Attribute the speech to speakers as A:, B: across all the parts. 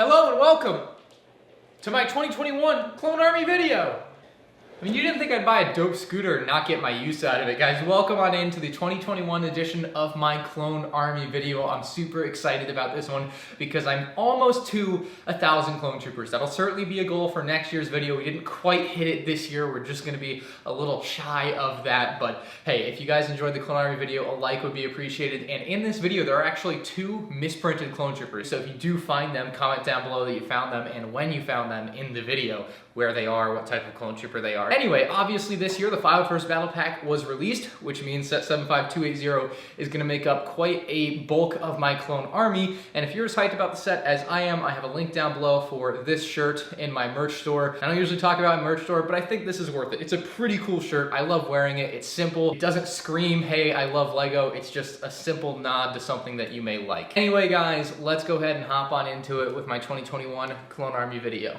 A: Hello and welcome to my 2021 Clone Army video. I mean, you didn't think I'd buy a dope scooter and not get my use out of it, guys. Welcome on into the 2021 edition of my Clone Army video. I'm super excited about this one because I'm almost to 1,000 clone troopers. That'll certainly be a goal for next year's video. We didn't quite hit it this year. We're just gonna be a little shy of that. But hey, if you guys enjoyed the Clone Army video, a like would be appreciated. And in this video, there are actually 2 misprinted clone troopers. So if you do find them, comment down below that you found them and when you found them in the video, where they are, what type of clone trooper they are. Anyway, obviously this year the 501st Battle Pack was released, which means set 75280 is gonna make up quite a bulk of my clone army. And if you're as hyped about the set as I am, I have a link down below for this shirt in my merch store. I don't usually talk about my merch store, but I think this is worth it. It's a pretty cool shirt. I love wearing it. It's simple. It doesn't scream, hey, I love LEGO. It's just a simple nod to something that you may like. Anyway, guys, let's go ahead and hop on into it with my 2021 Clone Army video.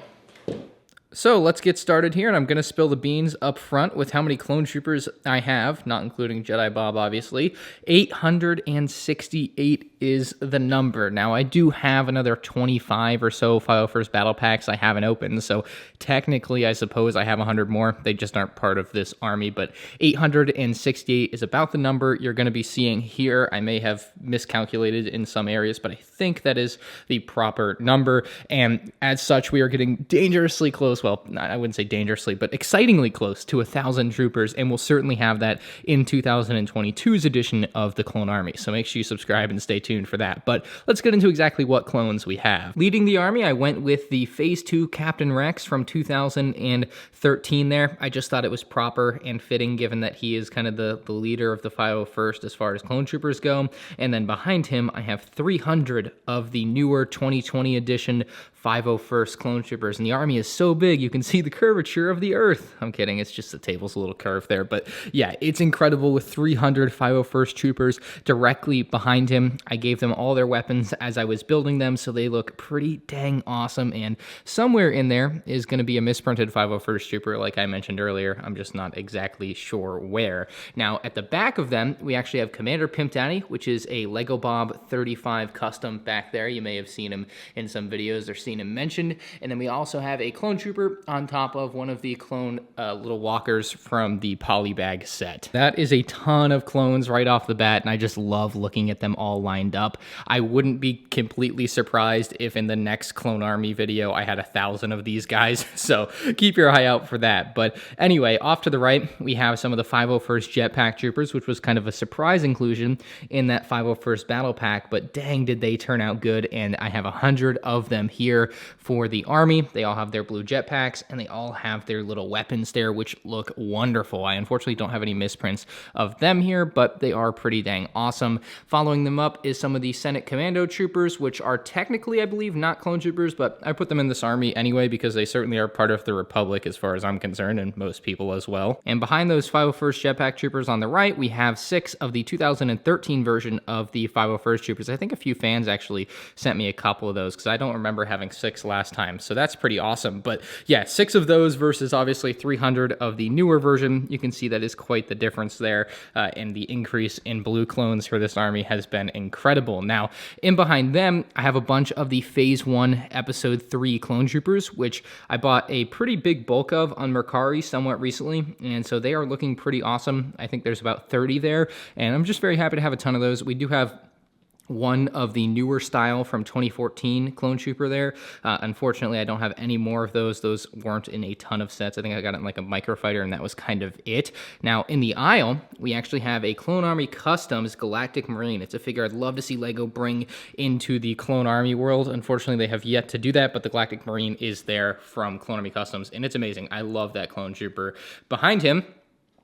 A: So let's get started here, and I'm going to spill the beans up front with how many clone troopers I have, not including Jedi Bob, obviously. 868 is the number. Now, I do have another 25 or so 501st Battle Packs I haven't opened, so technically, I suppose I have 100 more. They just aren't part of this army, but 868 is about the number you're going to be seeing here. I may have miscalculated in some areas, but I think that is the proper number, and as such, we are getting dangerously close. Well, I wouldn't say dangerously, but excitingly close to 1,000 troopers, and we'll certainly have that in 2022's edition of the Clone Army. So make sure you subscribe and stay tuned for that. But let's get into exactly what clones we have. Leading the army, I went with the Phase 2 Captain Rex from 2013 there. I just thought it was proper and fitting given that he is kind of the leader of the 501st as far as clone troopers go. And then behind him, I have 300 of the newer 2020 edition 501st clone troopers, and the army is so big you can see the curvature of the earth. I'm kidding, it's just the table's a little curved there, but yeah, it's incredible with 300 501st troopers directly behind him. I gave them all their weapons as I was building them, so they look pretty dang awesome, and somewhere in there is going to be a misprinted 501st trooper like I mentioned earlier. I'm just not exactly sure where. Now, at the back of them, we actually have Commander Pimp Daddy, which is a LEGO Bob 35 custom back there. You may have seen him in some videos or seen him mentioned. And then we also have a clone trooper on top of one of the clone little walkers from the polybag set. That is a ton of clones right off the bat, and I just love looking at them all lined up. I wouldn't be completely surprised if in the next Clone Army video I had 1,000 of these guys, so keep your eye out for that. But anyway, off to the right, we have some of the 501st Jetpack Troopers, which was kind of a surprise inclusion in that 501st Battle Pack, but dang did they turn out good, and I have 100 of them here for the army. They all have their blue jetpacks, and they all have their little weapons there, which look wonderful. I unfortunately don't have any misprints of them here, but they are pretty dang awesome. Following them up is some of the Senate Commando Troopers, which are technically, I believe, not clone troopers, but I put them in this army anyway because they certainly are part of the Republic as far as I'm concerned, and most people as well. And behind those 501st Jetpack Troopers on the right, we have 6 of the 2013 version of the 501st Troopers. I think a few fans actually sent me a couple of those because I don't remember having 6 last time, so that's pretty awesome. But yeah, 6 of those versus obviously 300 of the newer version. You can see that is quite the difference there, and the increase in blue clones for this army has been incredible. Now, in behind them, I have a bunch of the Phase 1 Episode 3 clone troopers, which I bought a pretty big bulk of on Mercari somewhat recently, and so they are looking pretty awesome. I think there's about 30 there, and I'm just very happy to have a ton of those. We do have one of the newer style from 2014 clone trooper there. Unfortunately, I don't have any more of those. Those weren't in a ton of sets. I think I got it in like a microfighter, and that was kind of it. Now, in the aisle, we actually have a Clone Army Customs Galactic Marine. It's a figure I'd love to see LEGO bring into the Clone Army world. Unfortunately, they have yet to do that, but the Galactic Marine is there from Clone Army Customs, and it's amazing. I love that clone trooper. Behind him,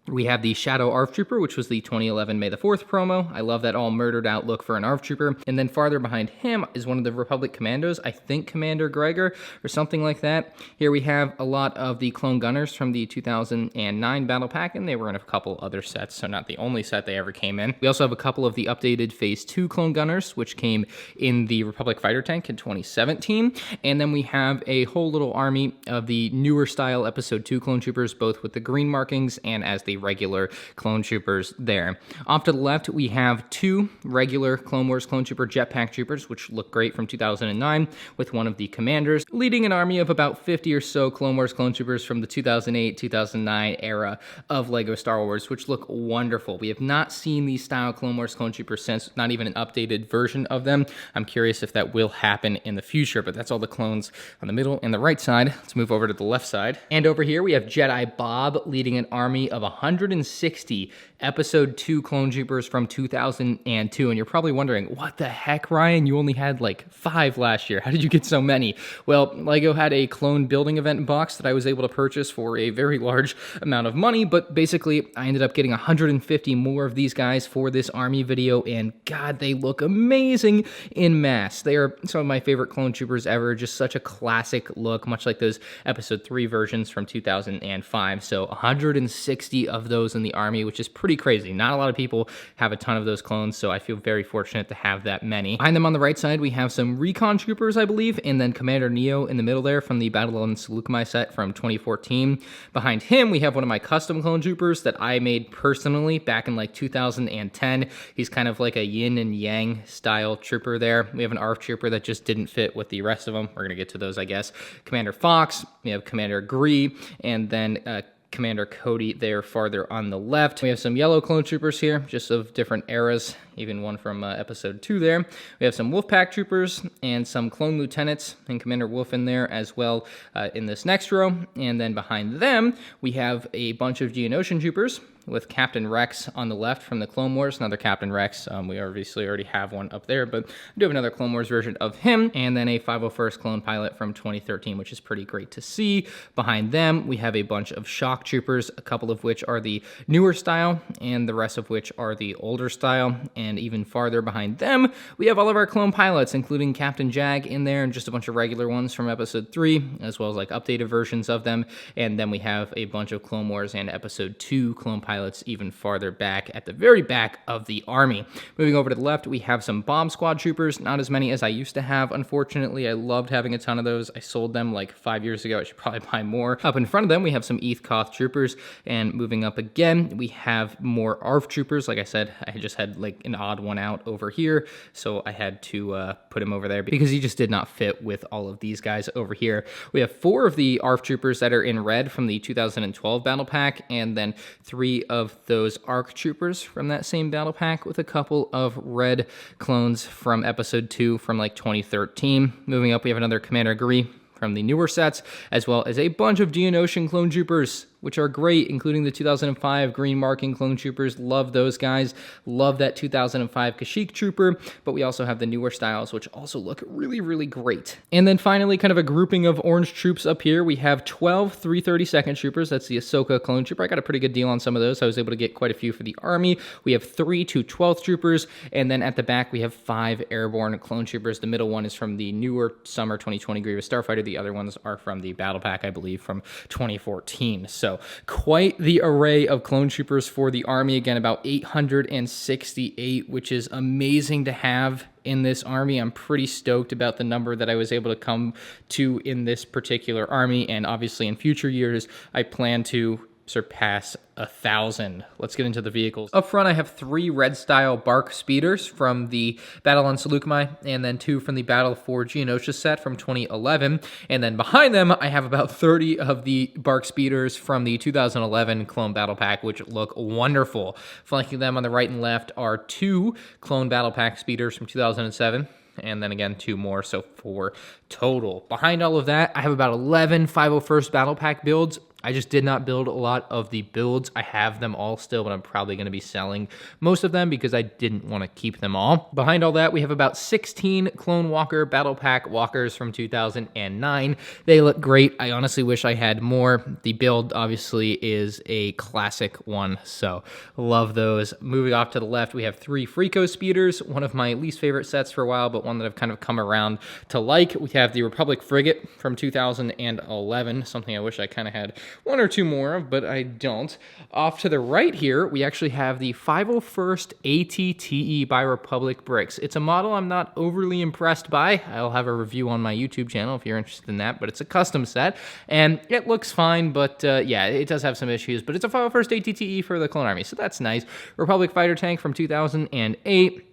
A: we have the Shadow ARV Trooper, which was the 2011 May the 4th promo. I love that all murdered out look for an ARV Trooper. And then farther behind him is one of the Republic Commandos, I think Commander Gregor or something like that. Here we have a lot of the Clone Gunners from the 2009 Battle Pack, and they were in a couple other sets, so not the only set they ever came in. We also have a couple of the updated Phase 2 Clone Gunners, which came in the Republic Fighter Tank in 2017. And then we have a whole little army of the newer style Episode 2 Clone Troopers, both with the green markings and as the regular clone troopers there. Off to the left, we have 2 regular Clone Wars Clone Trooper jetpack troopers, which look great from 2009, with one of the commanders, leading an army of about 50 or so Clone Wars Clone Troopers from the 2008-2009 era of LEGO Star Wars, which look wonderful. We have not seen these style Clone Wars Clone Troopers since, not even an updated version of them. I'm curious if that will happen in the future, but that's all the clones on the middle and the right side. Let's move over to the left side. And over here, we have Jedi Bob leading an army of 160 Episode 2 Clone Troopers from 2002. And you're probably wondering, what the heck, Ryan? You only had like 5 last year. How did you get so many? Well, LEGO had a clone building event box that I was able to purchase for a very large amount of money, but basically I ended up getting 150 more of these guys for this army video, and God, they look amazing in mass. They are some of my favorite clone troopers ever, just such a classic look, much like those Episode 3 versions from 2005. So 160 of those in the army, which is pretty crazy. Not a lot of people have a ton of those clones, so I feel very fortunate to have that many. Behind them on the right side, we have some recon troopers, I believe, and then Commander Neo in the middle there from the Battle on Seleucami set from 2014. Behind him, we have one of my custom clone troopers that I made personally back in like 2010. He's kind of like a yin and yang style trooper there. We have an ARF trooper that just didn't fit with the rest of them. We're going to get to those, I guess. Commander Fox, we have Commander Gree, and then Commander Cody there farther on the left. We have some yellow clone troopers here, just of different eras, even one from Episode 2 there. We have some Wolfpack troopers and some clone lieutenants and Commander Wolf in there as well in this next row. And then behind them, we have a bunch of Geonosian troopers with Captain Rex on the left from the Clone Wars. Another Captain Rex. We obviously already have one up there, but I do have another Clone Wars version of him, and then a 501st Clone Pilot from 2013, which is pretty great to see. Behind them, we have a bunch of Shock Troopers, a couple of which are the newer style, and the rest of which are the older style. And even farther behind them, we have all of our Clone Pilots, including Captain Jag in there, and just a bunch of regular ones from Episode 3, as well as like updated versions of them. And then we have a bunch of Clone Wars and Episode 2 Clone Pilots even farther back at the very back of the army. Moving over to the left, we have some Bomb Squad troopers, not as many as I used to have, unfortunately. I loved having a ton of those. I sold them like 5 years ago. I should probably buy more. Up in front of them, we have some Eth Koth troopers, and moving up again, we have more ARF troopers. Like I said, I just had like an odd one out over here, so I had to put him over there because he just did not fit with all of these guys over here. We have 4 of the ARF troopers that are in red from the 2012 battle pack, and then 3 of those ARC troopers from that same battle pack, with a couple of red clones from Episode 2 from like 2013. Moving up, we have another Commander Gree from the newer sets, as well as a bunch of Geonosian clone troopers, which are great, including the 2005 green marking clone troopers. Love those guys. Love that 2005 Kashyyyk trooper, but we also have the newer styles, which also look really, really great. And then finally, kind of a grouping of orange troops up here. We have 12 332nd troopers. That's the Ahsoka clone trooper. I got a pretty good deal on some of those. I was able to get quite a few for the army. We have 3 212th troopers, and then at the back, we have 5 airborne clone troopers. The middle one is from the newer Summer 2020 Grievous Starfighter. The other ones are from the battle pack, I believe, from 2014. So quite the array of clone troopers for the army. Again, about 868, which is amazing to have in this army. I'm pretty stoked about the number that I was able to come to in this particular army, and obviously in future years, I plan to surpass 1,000. Let's get into the vehicles. Up front, I have 3 red style Bark speeders from the Battle on Seleucami, and then 2 from the Battle for Geonosis set from 2011. And then behind them, I have about 30 of the Bark speeders from the 2011 Clone Battle Pack, which look wonderful. Flanking them on the right and left are 2 Clone Battle Pack speeders from 2007. And then again, 2 more, so 4 total. Behind all of that, I have about 11 501st Battle Pack builds. I just did not build a lot of the builds. I have them all still, but I'm probably going to be selling most of them because I didn't want to keep them all. Behind all that, we have about 16 Clone Walker Battle Pack Walkers from 2009. They look great. I honestly wish I had more. The build, obviously, is a classic one, so love those. Moving off to the left, we have 3 Freako Speeders, one of my least favorite sets for a while, but one that I've kind of come around to like. We have the Republic Frigate from 2011, something I wish I kind of had one or two more of, but I don't. Off to the right here, we actually have the 501st ATTE by Republic Bricks. It's a model I'm not overly impressed by. I'll have a review on my YouTube channel if you're interested in that, but it's a custom set, and it looks fine, but yeah, it does have some issues, but it's a 501st ATTE for the Clone Army, so that's nice. Republic Fighter Tank from 2008.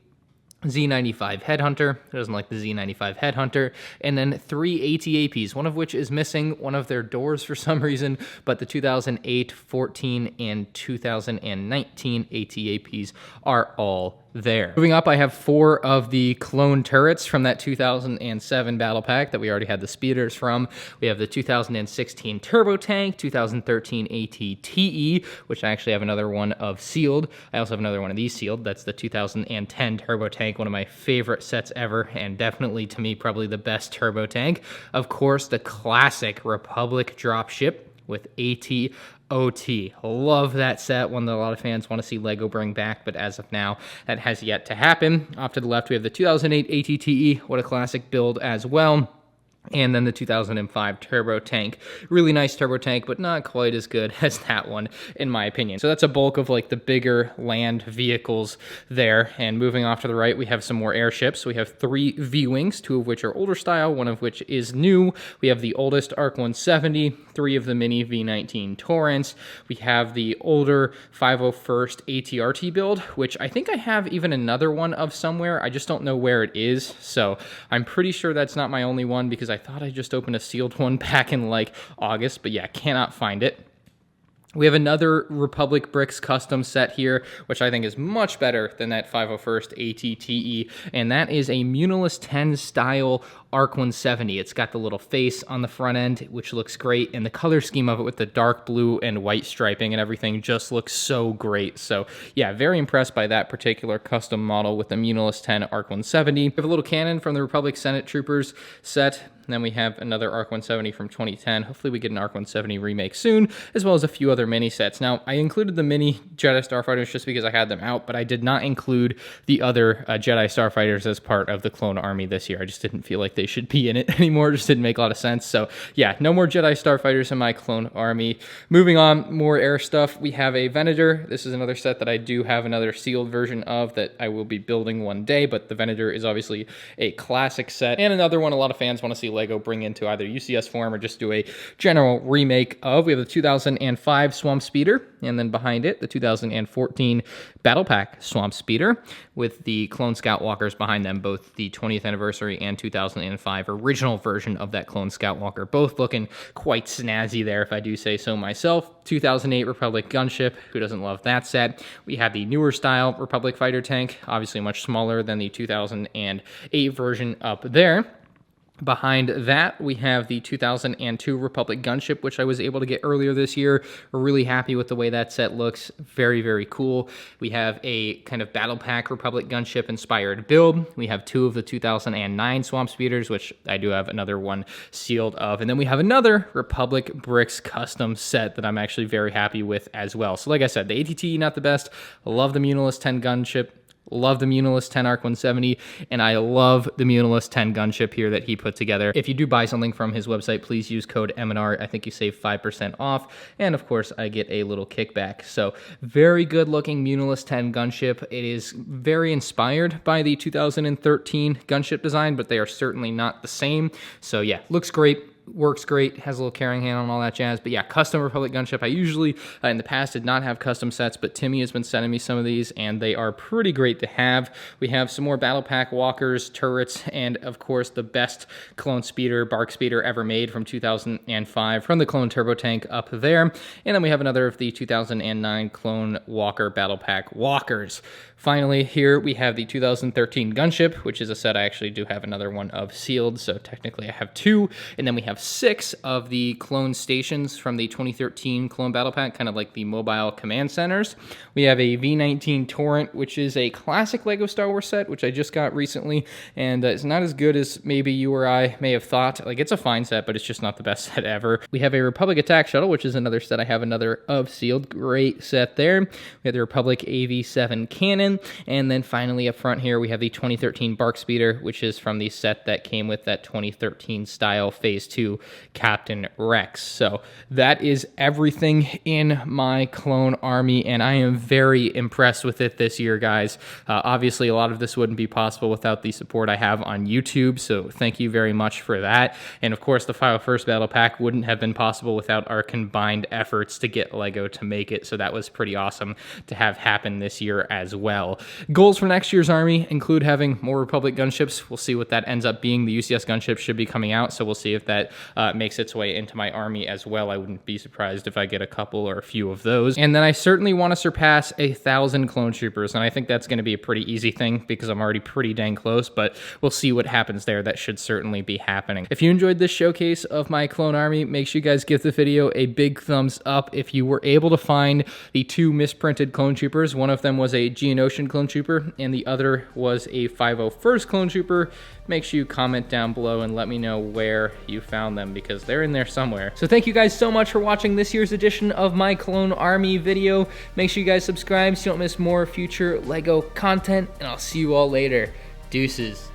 A: Z95 Headhunter, who doesn't like the Z95 Headhunter, and then 3 ATAPs, one of which is missing one of their doors for some reason, but the 2008, 14, and 2019 ATAPs are all there. Moving up, I have 4 of the clone turrets from that 2007 battle pack that we already had the speeders from. We have the 2016 Turbo Tank, 2013 ATTE, which I actually have another one of sealed. I also have another one of these sealed. That's the 2010 Turbo Tank, one of my favorite sets ever, and definitely to me probably the best Turbo Tank. Of course, the classic Republic Dropship with AT-OT. Love that set, one that a lot of fans want to see LEGO bring back, but as of now, that has yet to happen. Off to the left, we have the 2008 ATTE. What a classic build as well. And then the 2005 Turbo Tank. Really nice Turbo Tank, but not quite as good as that one, in my opinion. So that's a bulk of like the bigger land vehicles there. And moving off to the right, we have some more airships. We have 3 V-Wings, 2 of which are older style, 1 of which is new. We have the oldest ARC 170, 3 of the mini V19 Torrents. We have the older 501st ATRT build, which I think I have even another one of somewhere. I just don't know where it is. So I'm pretty sure that's not my only one, because I thought I just opened a sealed one back in like August, but yeah, cannot find it. We have another Republic Bricks custom set here, which I think is much better than that 501st ATTE, and that is a Muunilinst 10 style ARC 170. It's got the little face on the front end, which looks great, and the color scheme of it with the dark blue and white striping and everything just looks so great. So yeah, very impressed by that particular custom model with the Muunilinst 10 ARC 170. We have a little cannon from the Republic Senate Troopers set. And then we have another ARC 170 from 2010. Hopefully we get an ARC 170 remake soon, as well as a few other mini sets. Now, I included the mini Jedi Starfighters just because I had them out, but I did not include the other Jedi Starfighters as part of the Clone Army this year. I just didn't feel like they should be in it anymore. It just didn't make a lot of sense. So yeah, no more Jedi Starfighters in my Clone Army. Moving on, more air stuff. We have a Venator. This is another set that I do have another sealed version of that I will be building one day, but the Venator is obviously a classic set, and another one a lot of fans want to see LEGO bring into either UCS form or just do a general remake of. We have the 2005 Swamp Speeder, and then behind it, the 2014 Battle Pack Swamp Speeder with the Clone Scout Walkers behind them, both the 20th anniversary and 2005 original version of that Clone Scout Walker, both looking quite snazzy there, if I do say so myself. 2008 Republic Gunship, who doesn't love that set? We have the newer style Republic Fighter Tank, obviously much smaller than the 2008 version up there. Behind that, we have the 2002 Republic Gunship, which I was able to get earlier this year. We're really happy with the way that set looks. Very, very cool. We have a kind of Battle Pack Republic Gunship inspired build. We have 2 of the 2009 Swamp Speeders, which I do have another one sealed of. And then we have another Republic Bricks custom set that I'm actually very happy with as well. So like I said, the ATT, not the best. I love the Muunilinst 10 Gunship. Love the Muunilinst 10 ARC 170, and I love the Muunilinst 10 Gunship here that he put together. If you do buy something from his website, please use code MNR. I think you save 5% off, and of course, I get a little kickback. So, very good looking Muunilinst 10 Gunship. It is very inspired by the 2013 Gunship design, but they are certainly not the same. So yeah, looks great. Works great, has a little carrying handle and all that jazz. But yeah, custom Republic Gunship. I usually, in the past, did not have custom sets, but Timmy has been sending me some of these, and they are pretty great to have. We have some more Battle Pack Walkers, turrets, and of course, the best Clone Speeder, Bark Speeder ever made from 2005 from the Clone Turbo Tank up there. And then we have another of the 2009 Clone Walker Battle Pack Walkers. Finally, here we have the 2013 Gunship, which is a set I actually do have another one of sealed, so technically I have 2. And then we have 6 of the clone stations from the 2013 Clone Battle Pack, kind of like the mobile command centers. We have a V19 Torrent, which is a classic LEGO Star Wars set, which I just got recently, and it's not as good as maybe you or I may have thought. Like, it's a fine set, but it's just not the best set ever. We have a Republic Attack Shuttle, which is another set I have another of sealed. Great set there. We have the Republic AV7 Cannon. And then finally up front here, we have the 2013 Bark Speeder, which is from the set that came with that 2013 style Phase 2 to Captain Rex. So that is everything in my clone army, and I am very impressed with it this year, guys. Obviously, a lot of this wouldn't be possible without the support I have on YouTube, so thank you very much for that. And of course, the File First Battle Pack wouldn't have been possible without our combined efforts to get LEGO to make it, so that was pretty awesome to have happen this year as well. Goals for next year's army include having more Republic Gunships. We'll see what that ends up being. The UCS Gunship should be coming out, so we'll see if that makes its way into my army as well. I wouldn't be surprised if I get a couple or a few of those. And then I certainly want to surpass 1,000 clone troopers, and I think that's going to be a pretty easy thing because I'm already pretty dang close, but we'll see what happens there. That should certainly be happening. If you enjoyed this showcase of my clone army, make sure you guys give the video a big thumbs up. If you were able to find the 2 misprinted clone troopers, one of them was a Geonosian clone trooper and the other was a 501st clone trooper, make sure you comment down below and let me know where you found them because they're in there somewhere. So thank you guys so much for watching this year's edition of my clone army video. Make sure you guys subscribe so you don't miss more future LEGO content, and I'll see you all later. Deuces.